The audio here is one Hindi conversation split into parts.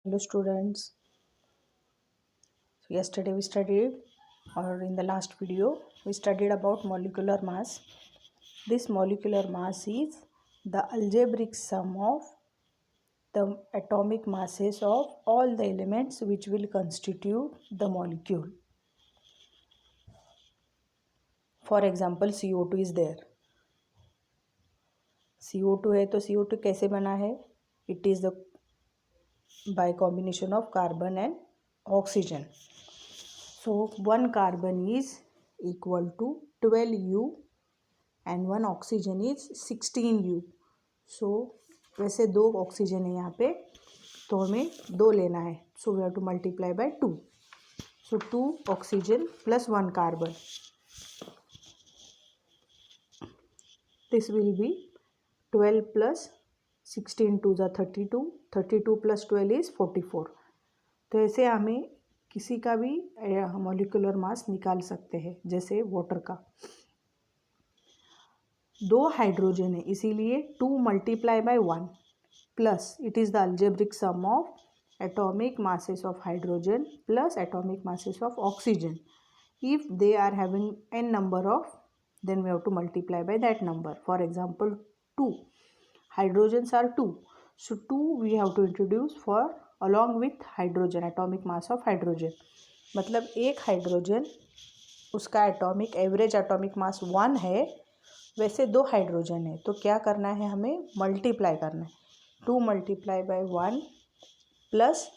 Hello students. So yesterday we studied, or in the last video we studied about molecular mass. This molecular mass is the algebraic sum of the atomic masses of all the elements which will constitute the molecule. For example, CO2 is there. CO2 है तो CO2 कैसे बना है? It is the by combination of carbon and oxygen. So one carbon is equal to 12U and one oxygen is 16U. So वैसे दो ऑक्सीजन है यहाँ पे, तो हमें दो लेना है. So we have to multiply by 2. So 2 oxygen plus 1 carbon. This will be 12 plus 16 2 is 32. 32 plus 12 is 44. तो ऐसे हमें किसी का भी मॉलिक्यूलर मास निकाल सकते हैं. जैसे वाटर का दो हाइड्रोजन है, इसीलिए 2 multiply by 1 plus it is the algebraic sum of atomic masses of hydrogen plus atomic masses of oxygen. If they are having n number of, then we have to multiply by that number. For example, 2 hydrogens are 2, so 2 we have to introduce for along with hydrogen, atomic mass of hydrogen. मतलब एक हाइड्रोजन उसका एटॉमिक एवरेज एटॉमिक मास 1 है, वैसे दो हाइड्रोजन है, तो क्या करना है, हमें मल्टीप्लाई करना है. 2 multiply by 1 plus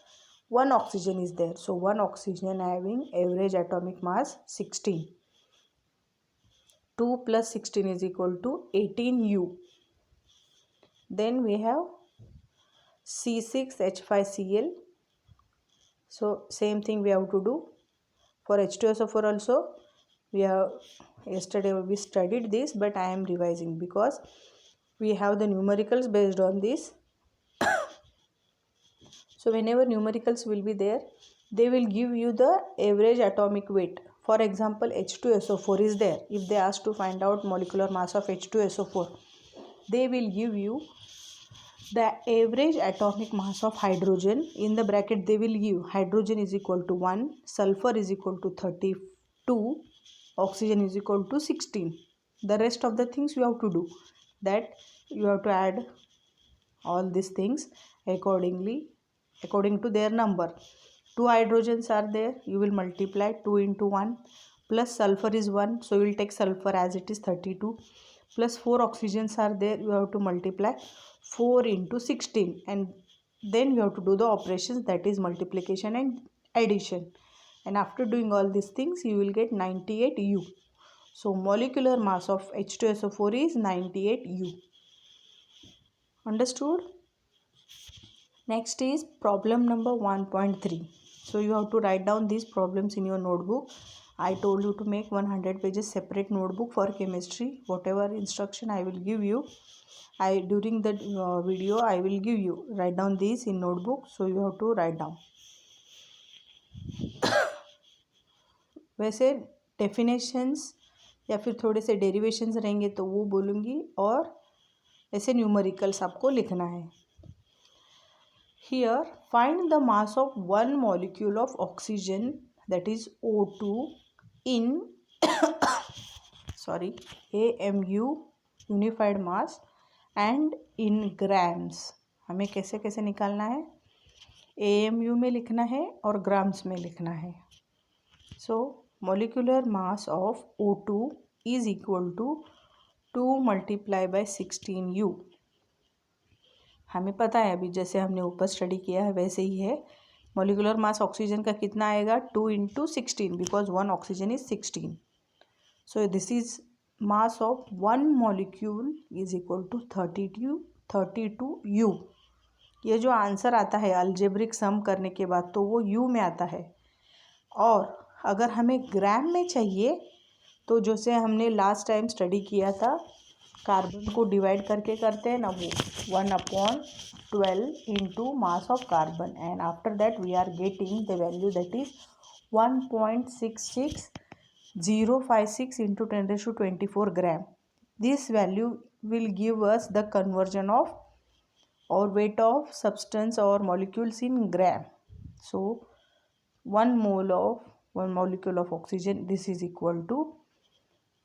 1 oxygen is there, so 1 oxygen having average atomic mass 16. 2 plus 16 is equal to 18U. Then we have C6H5Cl. So same thing we have to do for H2SO4 also. Yesterday we studied this, but I am revising because we have the numericals based on this. So whenever numericals will be there, they will give you the average atomic weight. For example, H2SO4 is there. If they ask to find out molecular mass of H2SO4, they will give you the average atomic mass of hydrogen. In the bracket they will give hydrogen is equal to 1, sulfur is equal to 32, oxygen is equal to 16. The rest of the things you have to do, that you have to add all these things according to their number. 2 hydrogens are there, you will multiply 2 into 1, plus sulfur is 1, so you will take sulfur as it is 32, plus 4 oxygens are there, you have to multiply 4 into 16, and then you have to do the operations, that is multiplication and addition, and after doing all these things you will get 98U. So molecular mass of H2SO4 is 98U. Understood? Next is problem number 1.3. So you have to write down these problems in your notebook. I told you to make 100 pages separate notebook for chemistry. Whatever instruction I will give you, during the video I will give you. Write down these in notebook. So you have to write down. वैसे डेफिनेशंस या फिर थोड़े से डेरिवेशंस रहेंगे तो वो बोलूँगी, और ऐसे न्यूमेरिकल्स आपको लिखना है. Here, find the mass of one molecule of oxygen, that is O2, in AMU unified mass and in grams. हमें कैसे कैसे निकालना है, AMU में लिखना है और ग्राम्स में लिखना है. So molecular mass of O2 is equal to 2 multiplied by 16U. हमें पता है, अभी जैसे हमने ऊपर स्टडी किया है वैसे ही है. मॉलिकुलर मास ऑक्सीजन का कितना आएगा, 2 into 16, because 1 oxygen is 16. So this is mass of one molecule is equal to 32U. ये जो आंसर आता है अल्जेब्रिक सम करने के बाद, तो वो U में आता है. और अगर हमें ग्राम में चाहिए, तो जैसे हमने लास्ट टाइम स्टडी किया था, कार्बन को डिवाइड करके करते हैं ना, वो 1/12 into mass of carbon, and after that we are getting the value that is 1.66056 into 10⁻²4 gram. This value will give us the conversion of or weight of substance or molecules in gram. So 1 molecule of oxygen, this is equal to,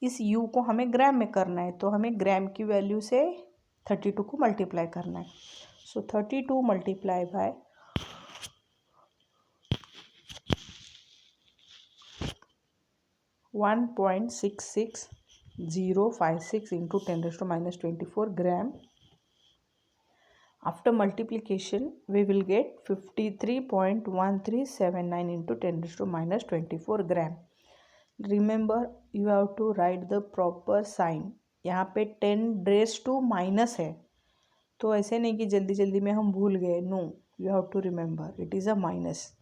इस u को हमें ग्राम में करना है तो हमें ग्राम की वैल्यू से 32 को मल्टीप्लाई करना है. सो 32 multiply by 1.66056 into 10⁻⁻24 gram. After multiplication, we will get 53.1379 into 10⁻⁻24 gram. Remember, you have to write the proper sign. यहाँ पे 10⁻⁻ है तो ऐसे नहीं कि जल्दी जल्दी में हम भूल गए. No, you have to remember it is a minus,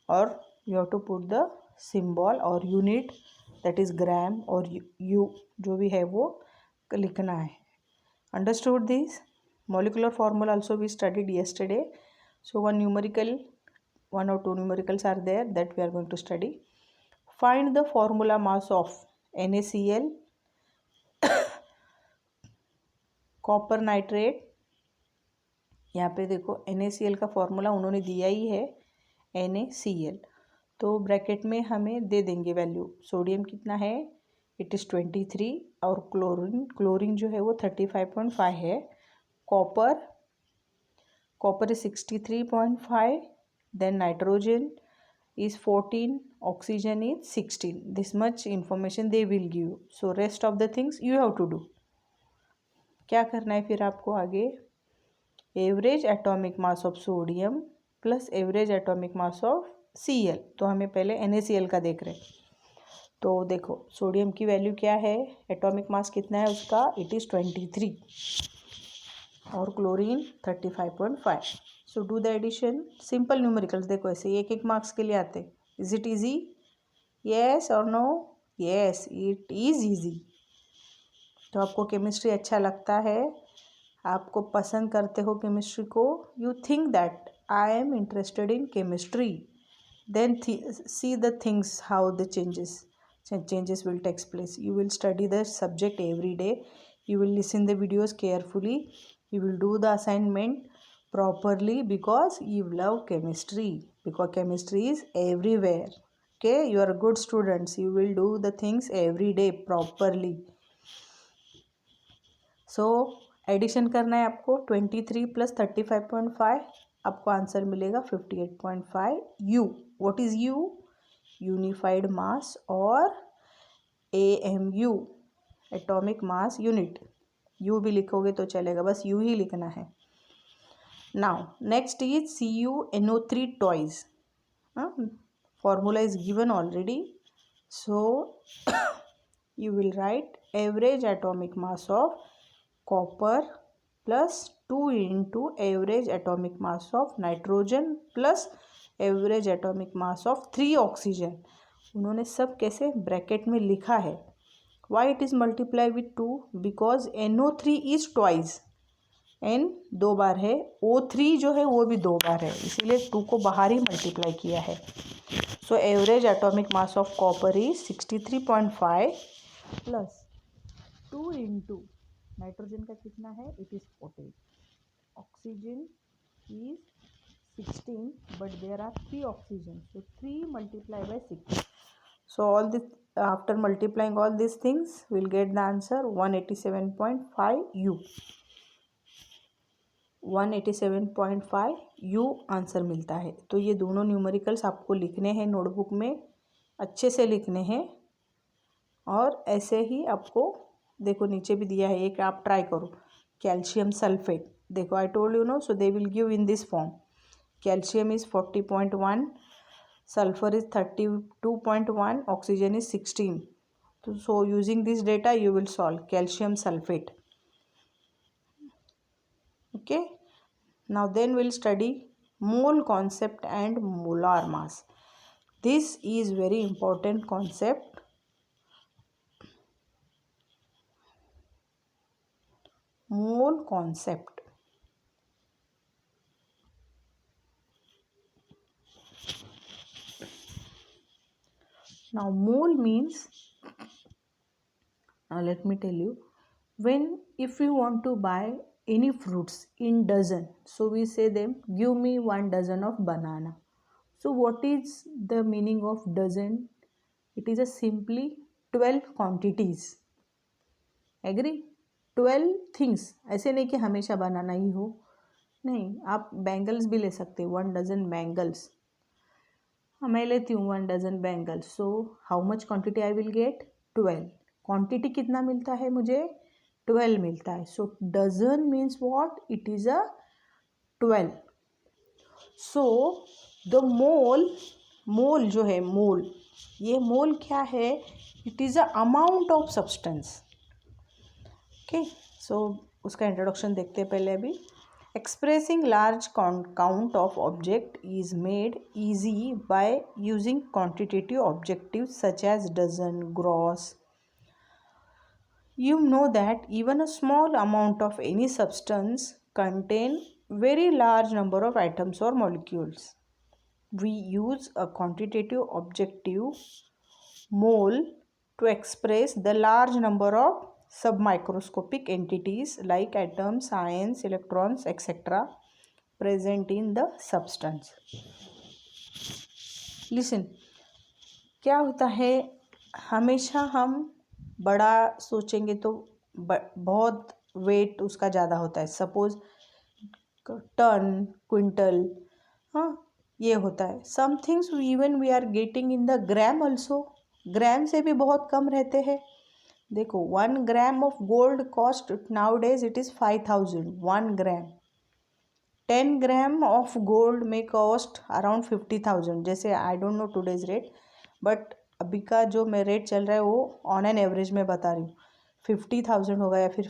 or you have to put the symbol or unit, that is gram or u, जो भी है वो लिखना है. Understood this? Molecular formula also we studied yesterday. So one or two numericals are there that we are going to study. Find the formula mass of NaCl, copper nitrate. यहाँ पे देखो NaCl का फॉर्मूला उन्होंने दिया ही है NaCl, तो ब्रैकेट में हमें दे देंगे वैल्यू. सोडियम कितना है, इट इज़ 23, और क्लोरीन जो है वो 35.5 है. copper is 63.5, then nitrogen is 14, oxygen is 16. This much information they will give you. So rest of the things you have to do. क्या करना है फिर आपको आगे, average atomic mass of sodium plus average atomic mass of Cl. तो हमें पहले NaCl का देख रहे हैं. तो देखो सोडियम की वैल्यू क्या है, एटॉमिक मास कितना है उसका, इट इज़ 23, और chlorine 35.5. So do the addition. Simple numericals देखो ऐसे एक एक मार्क्स के लिए आते. Is it easy? येस और no? Yes, it is easy. तो आपको केमिस्ट्री अच्छा लगता है, आपको पसंद करते हो केमिस्ट्री को, you think that I am interested in chemistry, then see the things how the changes will take place. You will study the subject every day, you will listen the videos carefully, you will do the assignment properly because you love chemistry, because chemistry is everywhere. Okay, you are good students, you will do the things every day properly. So addition करना है आपको. 23 प्लस 35.5, आपको आंसर मिलेगा 58.5 u. What is u? Unified mass और AMU, atomic mass unit. u भी लिखोगे तो चलेगा, बस u ही लिखना है. Now next is CuNO3 toys. Formula is given already, so you will write average atomic mass of copper plus 2 into average atomic mass of nitrogen plus average atomic mass of 3 oxygen. उन्होंने सब कैसे ब्रैकेट में लिखा है. Why it is multiply with 2? Because NO3 is twice. N 2 बार है, O3 जो है वो भी 2 बार है, इसीलिए 2 को बाहर ही मल्टीप्लाई किया है. So average atomic mass of copper is 63.5 plus 2 into nitrogen का कितना है, it is 14, oxygen is 16, but there are 3 oxygen, so 3 multiply by 6. So all this, after multiplying all this things will get the answer 187.5 u. 187.5 u answer मिलता है. तो ये दोनों न्यूमेरिकल्स आपको लिखने हैं नोटबुक में, अच्छे से लिखने हैं, और ऐसे ही आपको देखो नीचे भी दिया है एक, आप ट्राई करो. कैल्शियम सल्फेट, देखो I told you know, so they will give in this form. Calcium is 40.1, sulphur is 32.1, oxygen is 16. तो so using this data you will solve calcium sulphate. Okay, now then we'll study mole concept and molar mass. This is very important concept. Mole concept. Now mole means, now let me tell you, if you want to buy any fruits in dozen. So we say them, give me 1 dozen of banana. So what is the meaning of dozen? It is a simply 12 quantities. Agree? 12 things. ऐसे नहीं कि हमेशा बनाना ही हो, नहीं, आप बैंगल्स भी ले सकते हो, 1 dozen बैंगल्स. मैं लेती हूँ 1 dozen bangles. So how much quantity I will get? 12. Quantity कितना मिलता है मुझे? 12 मिलता है. So dozen means what? It is a 12. So the mole जो है, मोल, ये मोल क्या है? It is a amount of substance. Okay, so उसका इंट्रोडक्शन देखते हैं पहले. अभी expressing large count of object is made easy by using quantitative objectives such as dozen, gross. You know that even a small amount of any substance contain very large number of atoms or molecules. We use a quantitative objective mole to express the large number of submicroscopic entities like atoms, ions, electrons, etc. present in the substance. Listen, क्या होता है, हमेशा हम बड़ा सोचेंगे तो बहुत वेट उसका ज़्यादा होता है. सपोज टन, क्विंटल, हाँ, ये होता है. Some things even we are getting in the gram also. Gram से भी बहुत कम रहते हैं. देखो, 1 gram of gold cost nowadays it is 5000. 1 gram. 10 gram of gold में कॉस्ट अराउंड 50,000. जैसे I don't know today's rate, but अभी का जो मैं रेट चल रहा है वो ऑन एन एवरेज में बता रही हूँ. 50,000 होगा या फिर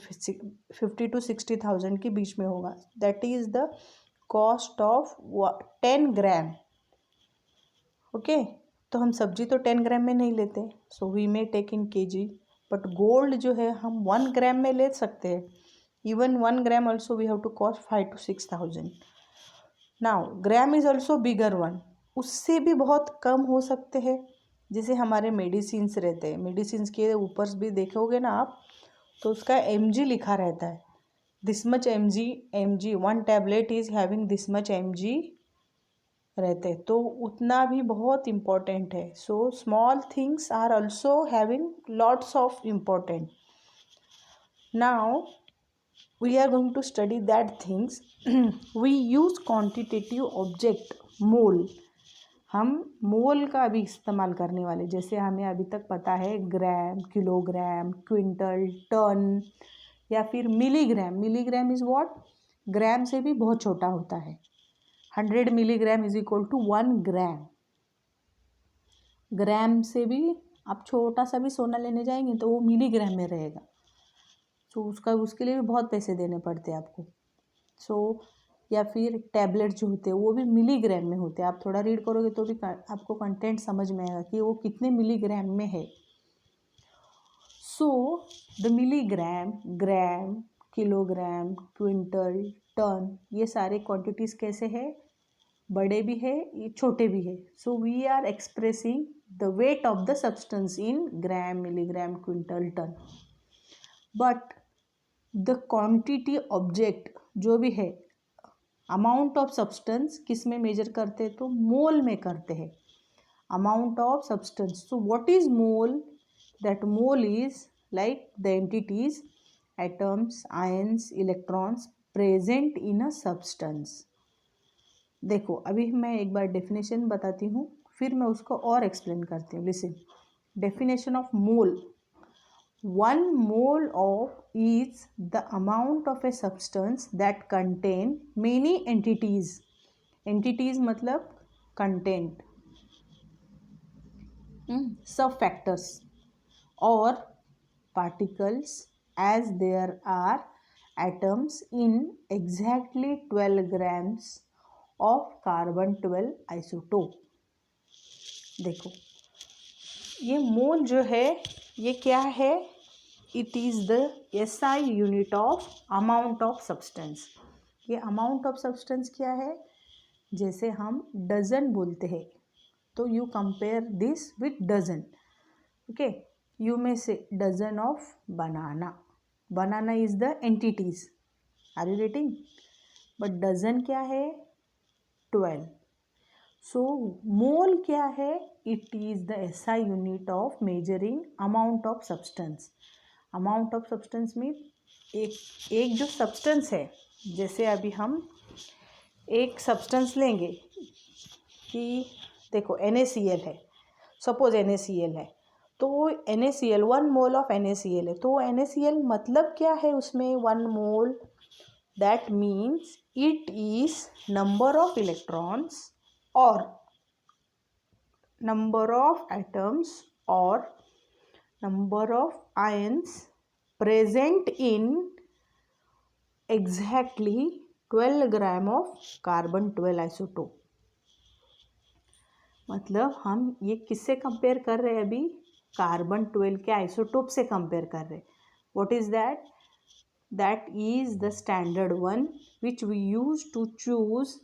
50 to 60,000 के बीच में होगा. That is the cost of 10 gram. Okay, तो हम सब्जी तो 10 ग्राम में नहीं लेते, so we may take in KG. But gold जो है हम 1 ग्राम में ले सकते हैं. Even 1 gram also we have to cost 5 to 6,000. Now gram is also bigger one. उससे भी बहुत कम हो सकते हैं. जैसे हमारे मेडिसिन्स रहते हैं, मेडिसिन्स के ऊपर भी देखोगे ना आप, तो उसका mg लिखा रहता है. This much mg 1 tablet is having this much mg रहते हैं, तो उतना भी बहुत इम्पोर्टेंट है. So small things are also having lots of important. Now we are going to study that things. We use quantitative object mole. हम मोल का भी इस्तेमाल करने वाले. जैसे हमें अभी तक पता है ग्राम, किलोग्राम, क्विंटल, टन या फिर milligram. Milligram is what? Gram से भी बहुत छोटा होता है. 100 milligram is equal to 1 gram. Gram से भी आप छोटा सा भी सोना लेने जाएंगे तो वो मिलीग्राम में रहेगा. तो उसके लिए भी बहुत पैसे देने पड़ते हैं आपको. सो या फिर टैबलेट जो होते हैं वो भी मिलीग्राम में होते हैं. आप थोड़ा रीड करोगे तो भी आपको कंटेंट समझ में आएगा कि वो कितने मिलीग्राम में है. So the milligram, gram, kilogram, quintal, ton, ये सारे क्वांटिटीज़ कैसे है? बड़े भी है, ये छोटे भी है. So we are expressing the weight of the substance in gram, milligram, quintal, ton. But the quantity object जो भी है, अमाउंट ऑफ सब्सटेंस किस में मेजर करते हैं? तो मोल में करते हैं. Amount of substance. So what is mole? That mole is like the entities atoms, ions, electrons present in a substance. देखो, अभी मैं एक बार डेफिनेशन बताती हूँ, फिर मैं उसको और एक्सप्लेन करती हूँ. Listen, definition of mole. 1 mole of is the amount of a substance that contain many entities. Entities मतलब content, सब factors or particles as there are atoms in exactly 12 grams of carbon 12 isotope. देखो, ये मोल जो है ये क्या है? It is the SI unit of amount of substance. ये अमाउंट ऑफ सब्सटेंस क्या है? जैसे हम डजन बोलते हैं तो you compare this with dozen. Okay, you may say dozen of banana. Banana is the entities. Are you getting? But dozen क्या है? 12. सो मोल क्या है? It is the SI unit of measuring amount of substance. Amount of substance mean एक जो सब्सटेंस है, जैसे अभी हम एक सब्सटेंस लेंगे कि देखो NaCl है, सपोज NaCl है, तो NaCl 1 मोल ऑफ NaCl है, तो NaCl मतलब क्या है उसमें 1 मोल? That means it is number of electrons और number of atoms or number of ions present in exactly 12 gram of carbon 12 isotope. मतलब हम ये किससे कंपेयर कर रहे हैं अभी? कार्बन 12 के आइसोटोप से कंपेयर कर रहे हैं. What is that? That is the standard one which we use to choose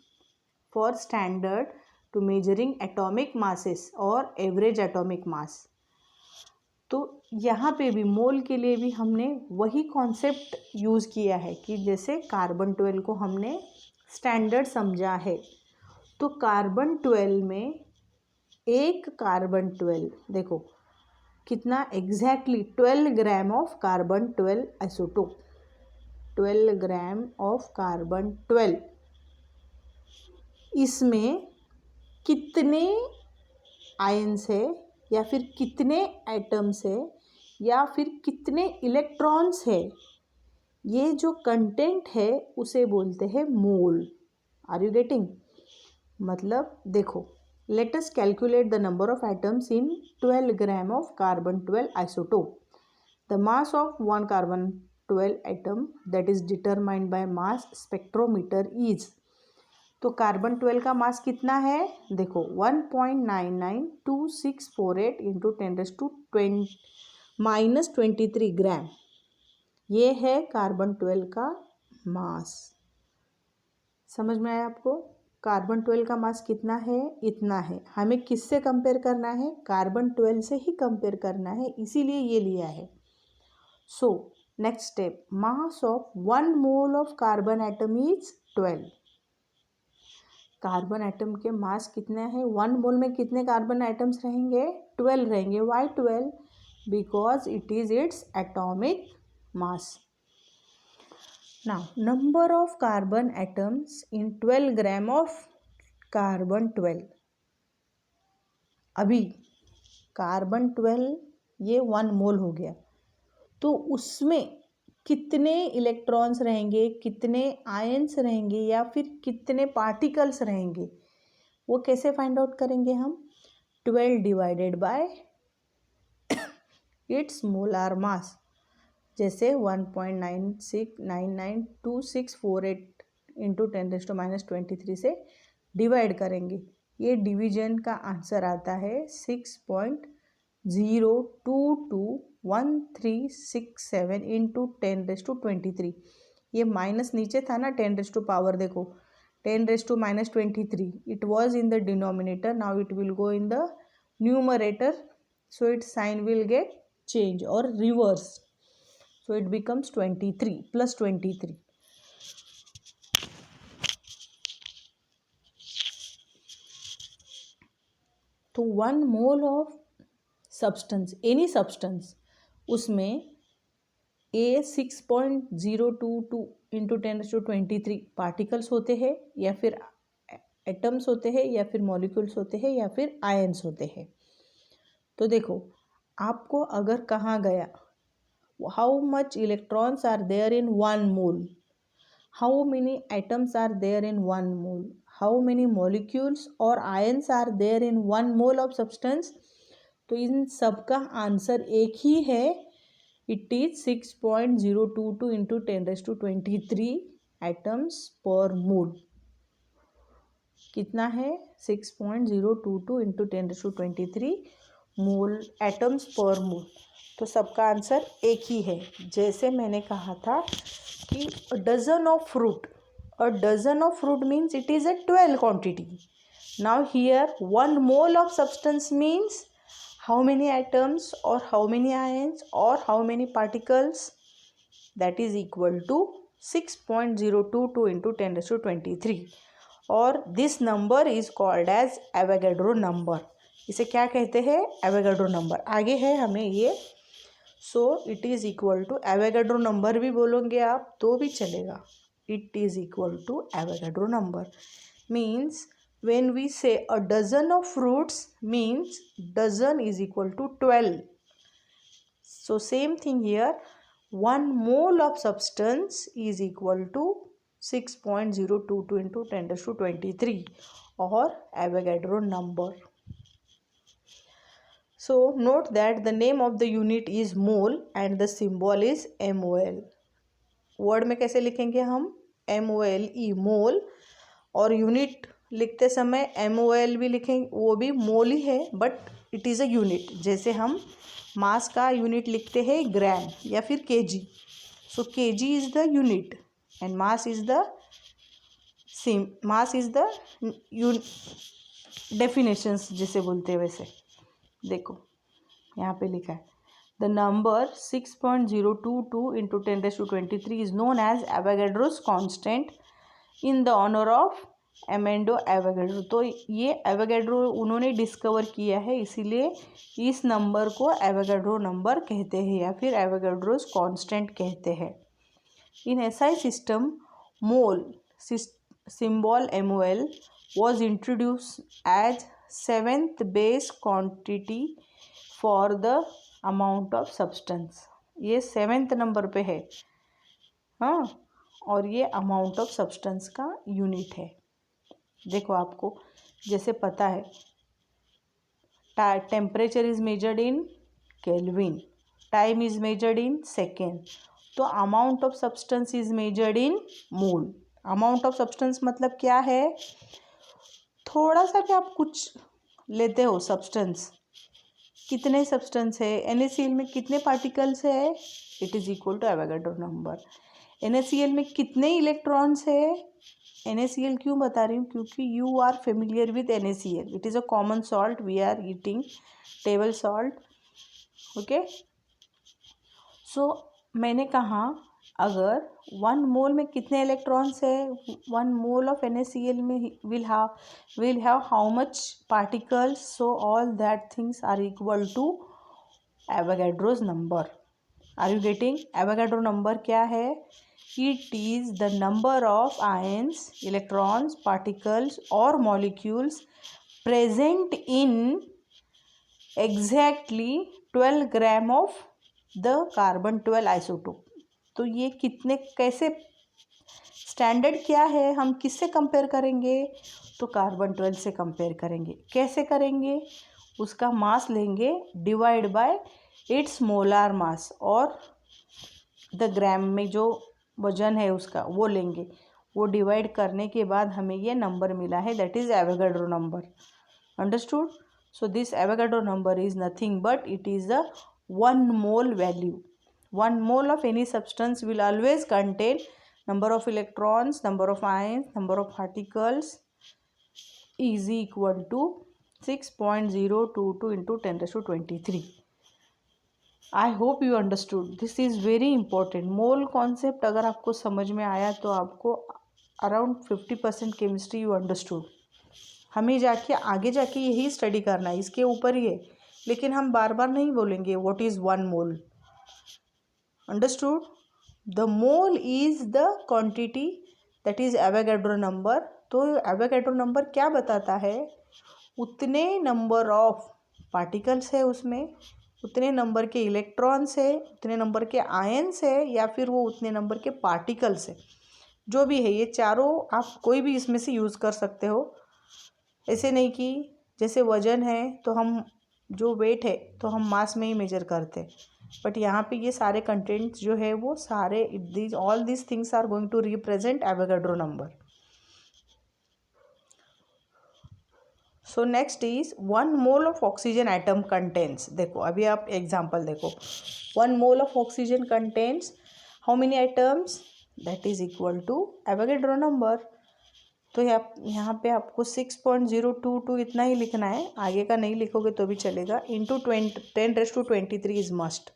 for standard to measuring atomic masses और एवरेज एटॉमिक मास. तो यहाँ पे भी मोल के लिए भी हमने वही कॉन्सेप्ट यूज़ किया है कि जैसे कार्बन 12 को हमने स्टैंडर्ड समझा है, तो कार्बन 12 में एक कार्बन 12 देखो कितना exactly 12 gram of carbon 12 isotope. 12 gram of carbon 12. इसमें कितने आयन्स है या फिर कितने एटम्स है या फिर कितने इलेक्ट्रॉन्स है, ये जो कंटेंट है उसे बोलते हैं मोल. Are you getting? मतलब देखो, let us calculate the number of atoms in 12 gram of carbon 12 isotope. The mass of 1 carbon 12 atom that is determined by mass spectrometer is. तो कार्बन 12 का मास कितना है? देखो 1.992648 इंटू 10⁻⁻23 ग्राम. ये है कार्बन 12 का मास. समझ में आया आपको? कार्बन 12 का मास कितना है? इतना है. हमें किससे कंपेयर करना है? कार्बन 12 से ही कंपेयर करना है, इसीलिए ये लिया है. So next step, mass of 1 mole of carbon atom is 12. Carbon atom के मास कितना है? 1 मोल में कितने कार्बन एटम्स रहेंगे? 12 रहेंगे. Why 12? Because it is its atomic mass. Now number of carbon atoms in 12 gram of carbon 12. अभी कार्बन 12 ये 1 मोल हो गया, तो उसमें कितने इलेक्ट्रॉन्स रहेंगे, कितने आयन्स रहेंगे या फिर कितने पार्टिकल्स रहेंगे, वो कैसे फाइंड आउट करेंगे हम? 12 डिवाइडेड बाय इट्स मोलार मास. जैसे 1.9699264 इंटू 10⁻⁻23 से डिवाइड करेंगे. ये डिवीजन का आंसर आता है 6.022137 इंटू 10⁻23. ये माइनस नीचे था ना 10 पावर, देखो 10⁻⁻23. It was in the denominator, now it will go in the numerator, so its sign will get change और reverse, so it becomes 23 plus 23. तो 1 mole of substance, any substance, उसमें A 6.022 इंटू 10⁻23 पार्टिकल्स होते हैं या फिर एटम्स होते हैं या फिर मॉलिक्यूल्स होते हैं या फिर आयन्स होते हैं. तो देखो आपको अगर कहा गया how much electrons are there in 1 mole, how many atoms are there in 1 mole, how many molecules or ions are there in 1 mole of substance, तो इन सब का आंसर एक ही है. इट इज 6.022 इंटू 10⁻23 एटम्स पर मोल. कितना है? 6.022 इंटू 10⁻23 मोल एटम्स पर मोल. तो सबका आंसर एक ही है. जैसे मैंने कहा था कि dozen of fruit, a dozen of fruit means it is a 12 quantity. Now here 1 mole of substance means how many atoms और हाउ मेनी आयन्स और how many particles, that is equal to 6.022 into 10⁻23 और this number is called as Avogadro number. इसे क्या कहते हैं? Avogadro number. आगे है हमें ये, so it is equal to Avogadro number भी बोलोगे आप तो भी चलेगा। It is equal to Avogadro number means when we say a dozen of fruits means dozen is equal to 12. So same thing here, 1 mole of substance is equal to 6.022 into 10⁻23 or Avogadro number. So note that the name of the unit is mole and the symbol is MOL. Word में कैसे लिखेंगे हम? MOLE मोल, और यूनिट लिखते समय MOL भी लिखेंगे, वो भी मोल ही है but it is a unit. जैसे हम मास का यूनिट लिखते हैं ग्राम या फिर KG, so KG is the unit and mass is the definitions जिसे बोलते हैं वैसे। देखो यहाँ पे लिखा है the number 6.022 into 10⁻23 is known as Avogadro's constant in the honour of Amedeo Avogadro. तो ये एवोगैड्रो उन्होंने डिस्कवर किया है, इसीलिए इस नंबर को एवोगैड्रो नंबर कहते हैं या फिर एवोगैड्रोस कांस्टेंट कहते हैं। In SI system mole symbol MOL was introduced as 7th base quantity for the amount of substance। ये 7th नंबर पे है, हाँ, और ये अमाउंट ऑफ सब्सटेंस का यूनिट है। देखो आपको जैसे पता है temperature is measured in kelvin, time is measured in second, तो amount of substance is measured in mole. Amount of substance मतलब क्या है? थोड़ा सा भी आप कुछ लेते हो सब्सटेंस, कितने सब्सटेंस है, NaCl में कितने पार्टिकल्स है, it is equal to Avogadro number. NaCl में कितने इलेक्ट्रॉन्स है, NaCl क्यों बता रही हूँ? क्योंकि you are familiar with NaCl, it is a common salt, we are eating table salt, okay. So मैंने कहा अगर 1 मोल में कितने इलेक्ट्रॉन्स है, 1 मोल ऑफ NaCl में will have how much particles, so all that things are equal to Avogadro's number. Are you getting? Avogadro number क्या है? It is the number of ions, electrons, particles or molecules present in exactly 12 gram of the carbon 12 isotope। तो ये कितने, कैसे स्टैंडर्ड क्या है, हम किससे कंपेयर करेंगे? तो कार्बन 12 से कंपेयर करेंगे। कैसे करेंगे? उसका मास लेंगे डिवाइड बाय इट्स मोलार मास और द ग्राम में जो वजन है उसका वो लेंगे, वो डिवाइड करने के बाद हमें ये नंबर मिला है, that is Avogadro number. Understood? So this Avogadro number is nothing but it is the 1 mole value. 1 mole of any substance will always contain number of electrons, number of ions, number of particles is equal to 6.022 into 10⁻23। I hope you understood, this is very important. Mole concept अगर आपको समझ में आया तो आपको अराउंड 50% केमिस्ट्री यू अंडरस्टूड। हमें जाके आगे जाके यही स्टडी करना है, इसके ऊपर ही है, लेकिन हम बार बार नहीं बोलेंगे what is 1 mole. Understood? The mole is the quantity that is Avogadro number. तो एवोगैड्रो नंबर क्या बताता है? उतने नंबर ऑफ पार्टिकल्स है उसमें, उतने नंबर के इलेक्ट्रॉन्स है, उतने नंबर के आयन्स है, या फिर वो उतने नंबर के पार्टिकल्स है, जो भी है। ये चारों आप कोई भी इसमें से यूज़ कर सकते हो। ऐसे नहीं कि जैसे वजन है तो हम जो वेट है तो हम मास में ही मेजर करते हैं, बट यहाँ पे ये सारे कंटेंट्स जो है वो सारे all this things are going to represent Avogadro number. So next is 1 mole of oxygen atom contents. देखो अभी आप एग्जांपल देखो, 1 mole of oxygen contents how many atoms, that is equal to Avogadro number. तो यहाँ पे आपको 6.022 इतना ही लिखना है, आगे का नहीं लिखोगे तो भी चलेगा। Into 10⁻23 is must,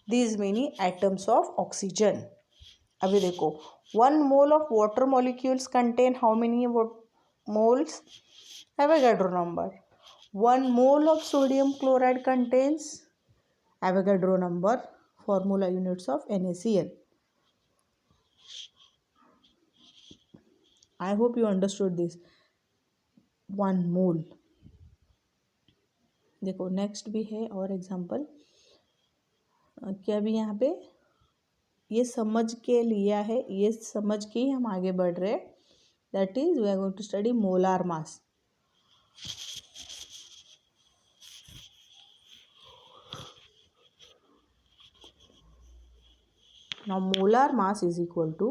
these many atoms of oxygen. अभी देखो 1 mole of water molecules contain how many moles, Avogadro number. 1 mole of sodium chloride contains Avogadro number, formula units of NaCl. I hope you understood this. 1 mole. देखो नेक्स्ट भी है और एग्जाम्पल. क्या भी यहाँ पे ये समझ के लिया है, ये समझ के ही हम आगे बढ़ रहे हैं. That is we are going to study molar mass. Now molar mass is equal to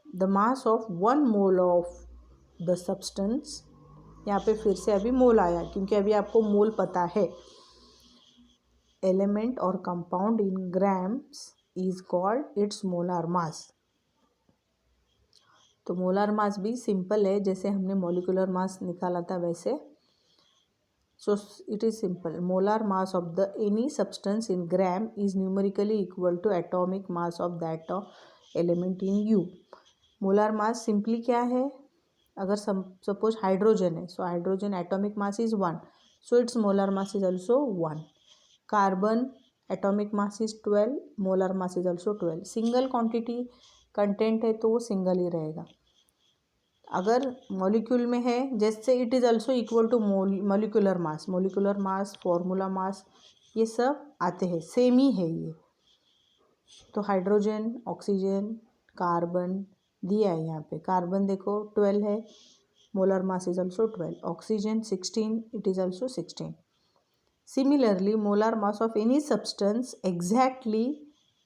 the mass of 1 mole of the substance. यहाँ पे फिर से अभी मोल आया क्योंकि अभी आपको मोल पता है. एलिमेंट और compound in grams is called its molar मास. तो मोलार मास भी सिंपल है, जैसे हमने मॉलिक्यूलर मास निकाला था वैसे. So it is simple. Molar mass of the any substance in gram is numerically equal to atomic mass of that element in U. Molar mass simply क्या है? अगर suppose हाइड्रोजन है, so hydrogen atomic mass is 1, so its molar mass is also 1. Carbon atomic mass is 12, molar mass is also 12. Single quantity content है तो वो सिंगल ही रहेगा. अगर मॉलिक्यूल में है जैसे it is also equal to molecular mass. Molecular mass, formula mass, ये सब आते हैं, सेम ही है ये. तो हाइड्रोजन, ऑक्सीजन, कार्बन दिया है यहाँ पे. कार्बन देखो 12 है, molar mass is also 12. Oxygen 16, it is also 16. Similarly molar mass of any substance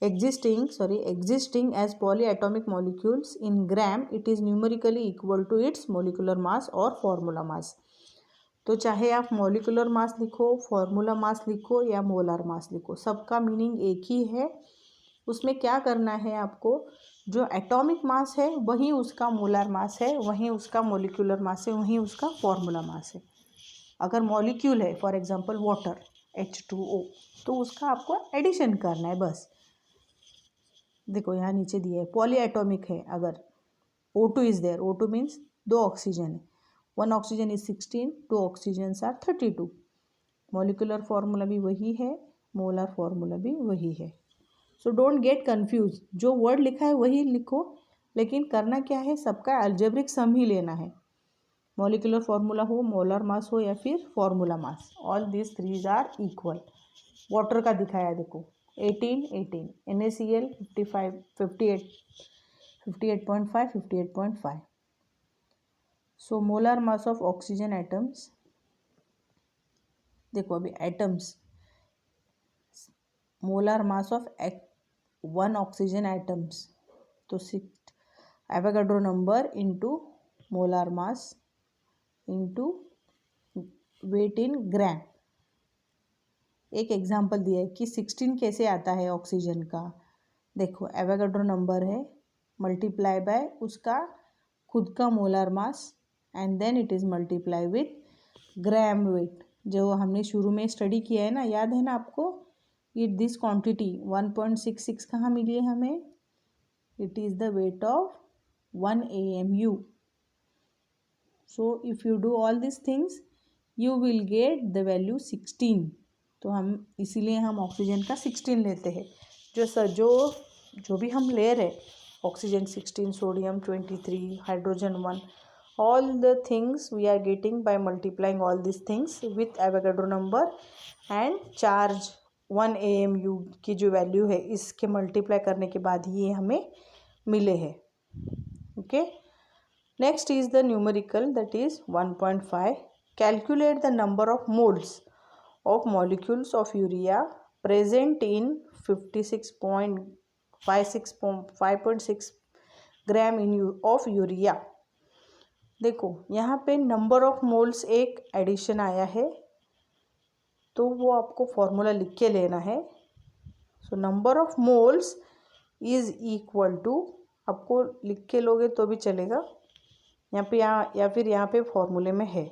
existing as polyatomic molecules in gram, it is numerically equal to its molecular mass or formula mass. तो चाहे आप मॉलिकुलर मास लिखो, फॉर्मूला मास लिखो या मोलर मास लिखो, सबका मीनिंग एक ही है. उसमें क्या करना है आपको, जो एटॉमिक मास है वही उसका मोलर मास है, वही उसका मॉलिक्यूलर मास है, वही उसका फॉर्मूला मास है. अगर मॉलिक्यूल है फॉर एग्जांपल वाटर H2O, तो उसका आपको एडिशन करना है बस. देखो यहाँ नीचे दिया है पॉली एटॉमिक है. अगर O2 is there, O2 means 2 oxygen है. 1 oxygen is 16, 2 oxygen are 32. Molecular formula भी वही है, मोलर फार्मूला भी वही है. So don't get confuse. जो वर्ड लिखा है वही लिखो, लेकिन करना क्या है, सबका अलजेब्रिक सम ही लेना है. मॉलिकुलर फार्मूला हो, मोलर मास हो या फिर formula mass, all this 3 are equal. Water का दिखाया देखो 18, NaCl 55, 58, 58.5, 58.5. So molar mass of oxygen atoms, देखो अभी atoms, molar mass of 1 oxygen atoms, तो 6 Avogadro number into molar mass into weight in gram. एक एग्जांपल दिया है कि 16 कैसे आता है ऑक्सीजन का. देखो एवोगाड्रो नंबर है, मल्टीप्लाई बाय उसका खुद का molar mass, and then it is multiply with gram weight, जो हमने शुरू में स्टडी किया है ना, याद है ना आपको. इट दिस क्वांटिटी 1.66 कहाँ मिली है हमें, it is the weight of 1 AMU. So if you do all this things you will get the value 16. तो हम इसीलिए हम ऑक्सीजन का 16 लेते हैं. जो भी हम ले रहे, oxygen 16, sodium 23, hydrogen 1, all the things we are getting by multiplying all this things with Avogadro number and charge 1 AMU की जो वैल्यू है, इसके मल्टीप्लाई करने के बाद ये हमें मिले हैं. Okay, next is the numerical, that is 1.5. Calculate the number of moles of molecules of urea present in 5.6 gram of urea. देखो यहाँ पे नंबर ऑफ मोल्स एक एडिशन आया है, तो वो आपको फॉर्मूला लिख के लेना है. So number of moles is equal to, आपको लिख के लोगे तो भी चलेगा, यहाँ पे या फिर यहाँ पे फॉर्मूले में है.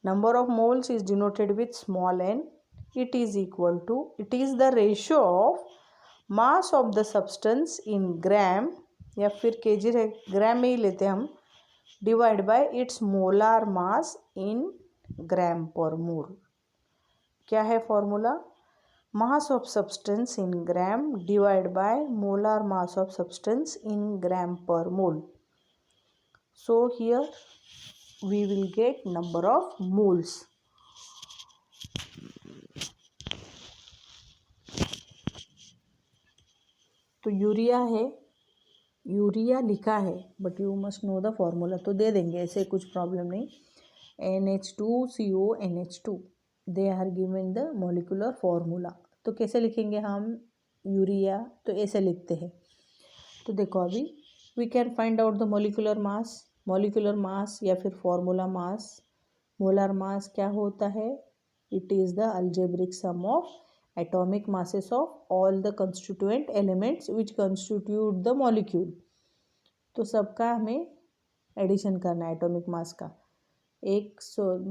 Number of moles is denoted with small n. It is equal to, it is the ratio of mass of the substance in gram, या फिर केजी है, ग्राम में ही लेते हैं हम, divide by its molar mass in gram per mole. क्या है formula? Mass of substance in gram divide by molar mass of substance in gram per mole. So here we will get number of moles. तो यूरिया है, यूरिया लिखा है but you must know the formula, तो दे देंगे, ऐसे कुछ प्रॉब्लम नहीं. NH2CONH2 they are given the molecular formula. तो कैसे लिखेंगे हम यूरिया? तो ऐसे लिखते हैं. तो देखो अभी we can find out the molecular mass. Molecular mass या फिर फॉर्मूला मास, मोलर मास क्या होता है? It is the algebraic sum of atomic masses of all the constituent elements which constitute the molecule. तो सबका हमें एडिशन करना है एटॉमिक मास का. एक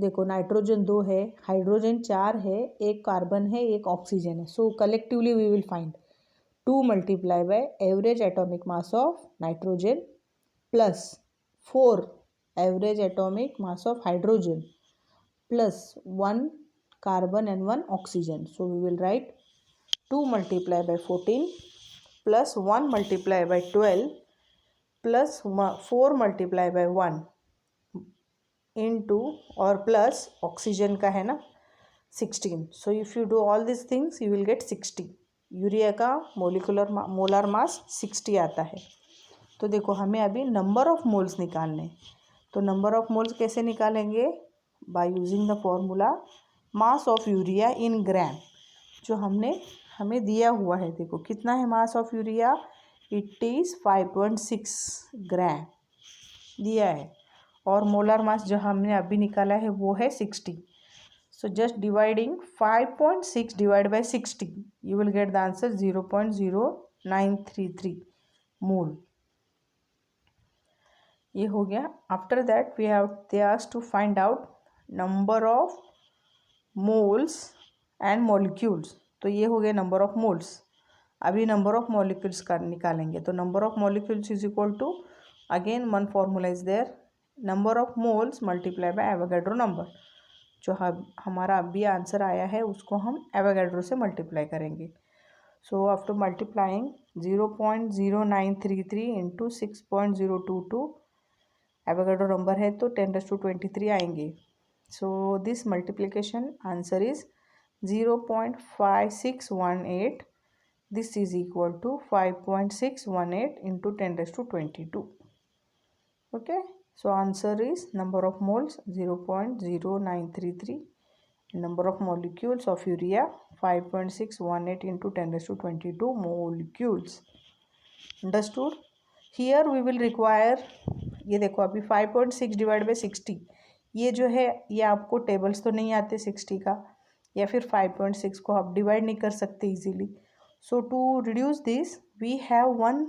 देखो नाइट्रोजन 2 है, हाइड्रोजन 4 है, एक कार्बन है, एक ऑक्सीजन है. So collectively we will find 2 multiply by average atomic mass of nitrogen plus 4 average atomic mass of hydrogen plus 1 carbon and 1 oxygen. So we will write 2 multiply by 14 plus 1 multiply by 12 plus 4 multiply by 1 into or plus oxygen का है ना 16. So if you do all these things you will get 60. Urea का मोलर मास 60 आता है. तो देखो हमें अभी नंबर ऑफ मोल्स निकालने. तो नंबर ऑफ मोल्स कैसे निकालेंगे? By using the formula mass of urea in gram, जो हमें दिया हुआ है. देखो कितना है mass of urea? It is 5.6 gram दिया है. और मोलर मास जो हमने अभी निकाला है वो है 60. So just dividing 5.6 divide by 60 you will get the answer 0.0933 mole. ये हो गया. After that we have they asked to find out number of moles and molecules. तो ये हो गया नंबर ऑफ मोल्स. अभी नंबर ऑफ मॉलिक्यूल्स का निकालेंगे. तो number of molecules is equal to, again one formula is there, number of moles multiply by Avogadro number. जो हमारा अभी आंसर आया है उसको हम एवोगैड्रो से मल्टीप्लाई करेंगे. So after multiplying 0.0933 into 6.022 Avogadro number है तो 10⁻23 आएंगे. So this multiplication answer is 0.5618. This is equal to 5.618 into 10⁻22. Okay. So answer is number of moles 0.0933. Number of molecules of urea 5.618 into 10⁻22 molecules. Understood? Here we will require, ये देखो अभी 5.6 डिवाइड बाई 60, ये जो है ये आपको टेबल्स तो नहीं आते 60 का, या फिर 5.6 को आप डिवाइड नहीं कर सकते easily. So to reduce this we have one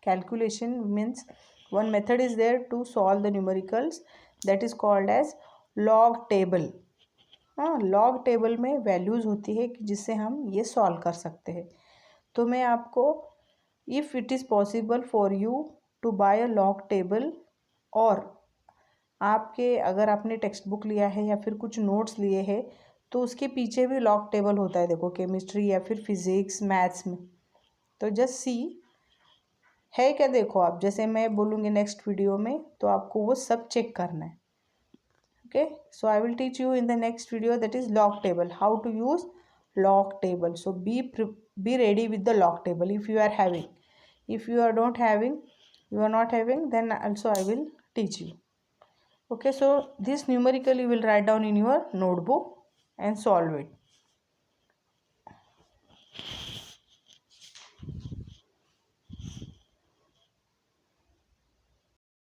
calculation, means one method is there to solve the numericals, that is called as log table. हाँ, लॉग टेबल में वैल्यूज़ होती है कि जिससे हम ये सॉल्व कर सकते हैं. तो मैं आपको, if it is possible for you to buy a log table, और आपके अगर आपने टेक्स्ट बुक लिया है या फिर कुछ नोट्स लिए हैं तो उसके पीछे भी लॉग टेबल होता है. देखो केमिस्ट्री या फिर फिजिक्स मैथ्स में. तो जस्ट सी है क्या, देखो आप, जैसे मैं बोलूँगी नेक्स्ट वीडियो में तो आपको वो सब चेक करना है. Okay, so I will teach you in the next video, that is log table, how to use log table. So be ready with the log table if you are having. If you are not having, then also I will teach you. Okay, so this numerical you will write down in your notebook and solve it.